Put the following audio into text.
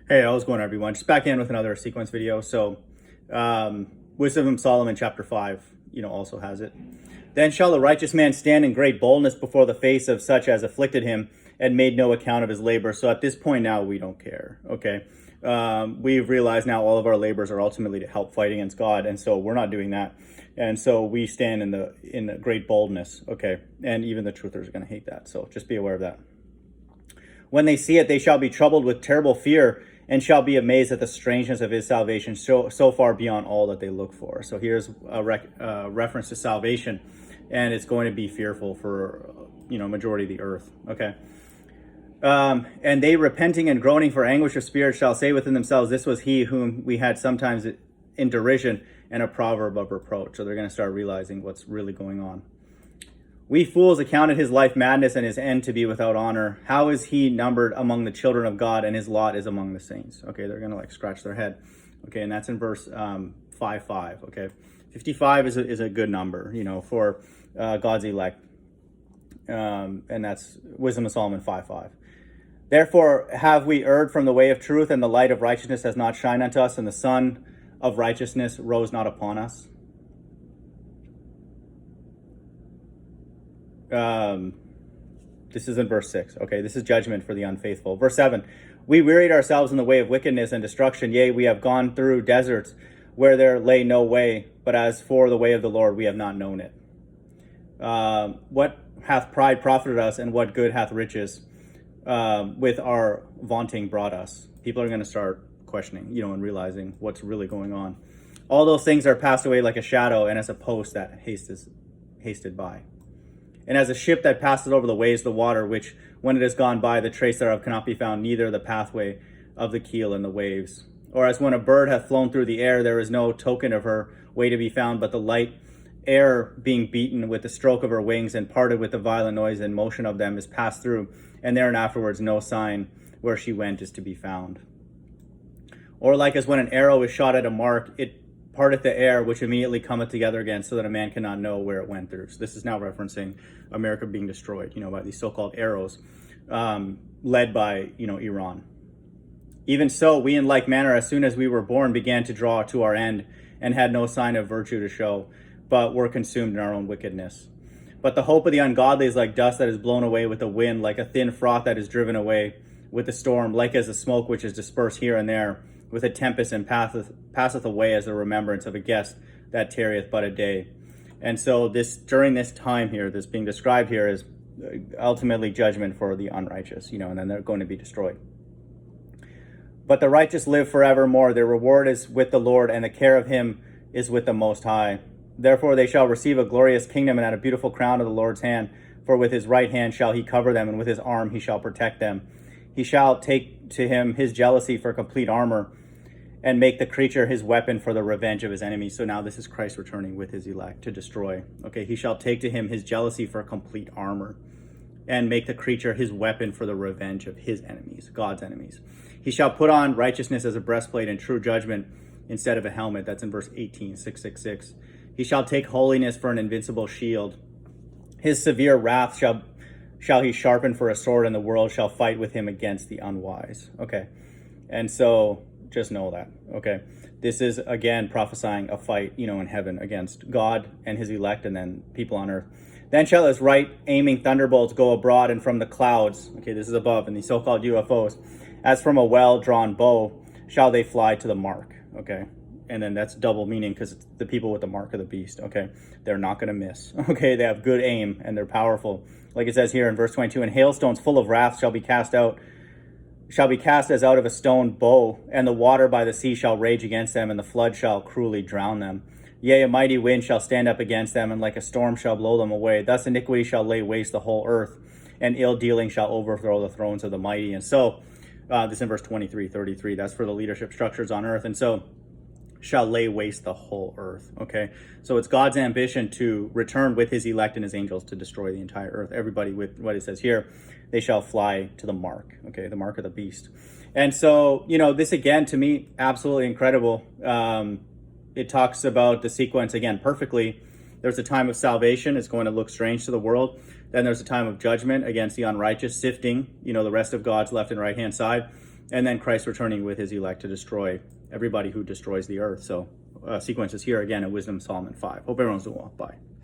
Hey, how's it going, everyone? Just back in with another sequence video. So, Wisdom of Solomon, chapter 5, also has it. Then shall the righteous man stand in great boldness before the face of such as afflicted him and made no account of his labor. So at this point now, we don't care, okay? We've realized now all of our labors are ultimately to help fight against God, and so we're not doing that. And so we stand in the great boldness, okay? And even the truthers are going to hate that, so just be aware of that. When they see it, they shall be troubled with terrible fear, and shall be amazed at the strangeness of his salvation, so far beyond all that they look for. So here's a reference to salvation, and it's going to be fearful for majority of the earth. Okay. And they repenting and groaning for anguish of spirit shall say within themselves, this was he whom we had sometimes in derision and a proverb of reproach. So they're going to start realizing what's really going on. We fools accounted his life madness and his end to be without honor. How is he numbered among the children of God, and his lot is among the saints? Okay, they're going to scratch their head. Okay, and that's in verse 5:5. Okay, 55 is a good number, for God's elect. And that's Wisdom of Solomon 5:5. Therefore have we erred from the way of truth, and the light of righteousness has not shined unto us, and the sun of righteousness rose not upon us. This is in verse 6. Okay, this is judgment for the unfaithful. Verse 7, we wearied ourselves in the way of wickedness and destruction. Yea, we have gone through deserts where there lay no way. But as for the way of the Lord, we have not known it. What hath pride profited us, and what good hath riches with our vaunting brought us? People are going to start questioning, and realizing what's really going on. All those things are passed away like a shadow, and as a post that hasted by. And as a ship that passes over the waves of the water, which when it has gone by, the trace thereof cannot be found, neither the pathway of the keel in the waves. Or as when a bird hath flown through the air, there is no token of her way to be found, but the light air being beaten with the stroke of her wings and parted with the violent noise and motion of them is passed through, and there and afterwards no sign where she went is to be found. Or like as when an arrow is shot at a mark, it parteth the air, which immediately cometh together again, so that a man cannot know where it went through. So this is now referencing America being destroyed, by these so-called arrows, led by, Iran. Even so, we in like manner, as soon as we were born, began to draw to our end, and had no sign of virtue to show, but were consumed in our own wickedness. But the hope of the ungodly is like dust that is blown away with the wind, like a thin froth that is driven away with the storm, like as a smoke which is dispersed here and there with a tempest, and passeth away as the remembrance of a guest that tarrieth but a day. And so during this time here, this being described here is ultimately judgment for the unrighteous, and then they're going to be destroyed. But the righteous live forevermore. Their reward is with the Lord, and the care of him is with the Most High. Therefore they shall receive a glorious kingdom, and at a beautiful crown of the Lord's hand. For with his right hand shall he cover them, and with his arm he shall protect them. He shall take to him his jealousy for complete armor, and make the creature his weapon for the revenge of his enemies. So now this is Christ returning with his elect to destroy. Okay, he shall take to him his jealousy for complete armor, and make the creature his weapon for the revenge of his enemies, God's enemies. He shall put on righteousness as a breastplate, and true judgment instead of a helmet. That's in verse 18, 666. He shall take holiness for an invincible shield. His severe wrath shall he sharpen for a sword, and the world shall fight with him against the unwise. Okay, and so just know that, okay? This is, again, prophesying a fight, in heaven against God and his elect, and then people on earth. Then shall his right aiming thunderbolts go abroad, and from the clouds, okay, this is above, in the so-called UFOs, as from a well-drawn bow, shall they fly to the mark, okay? And then that's double meaning, because it's the people with the mark of the beast, okay? They're not going to miss, okay? They have good aim, and they're powerful. Like it says here in verse 22, and hailstones full of wrath shall be cast as out of a stone bow, and the water by the sea shall rage against them, and the flood shall cruelly drown them. Yea, a mighty wind shall stand up against them, and like a storm shall blow them away. Thus iniquity shall lay waste the whole earth, and ill dealing shall overthrow the thrones of the mighty. And so, this in verse 23, 33, that's for the leadership structures on earth. And so, shall lay waste the whole earth, okay? So it's God's ambition to return with his elect and his angels to destroy the entire earth. Everybody, with what it says here, they shall fly to the mark, okay? The mark of the beast. And so, this again, to me, absolutely incredible. It talks about the sequence, again, perfectly. There's a time of salvation. It's going to look strange to the world. Then there's a time of judgment against the unrighteous, sifting, the rest of God's left and right hand side. and then Christ returning with his elect to destroy everybody who destroys the earth. So sequence is here again in Wisdom, Solomon 5. Hope everyone's doing well. Bye.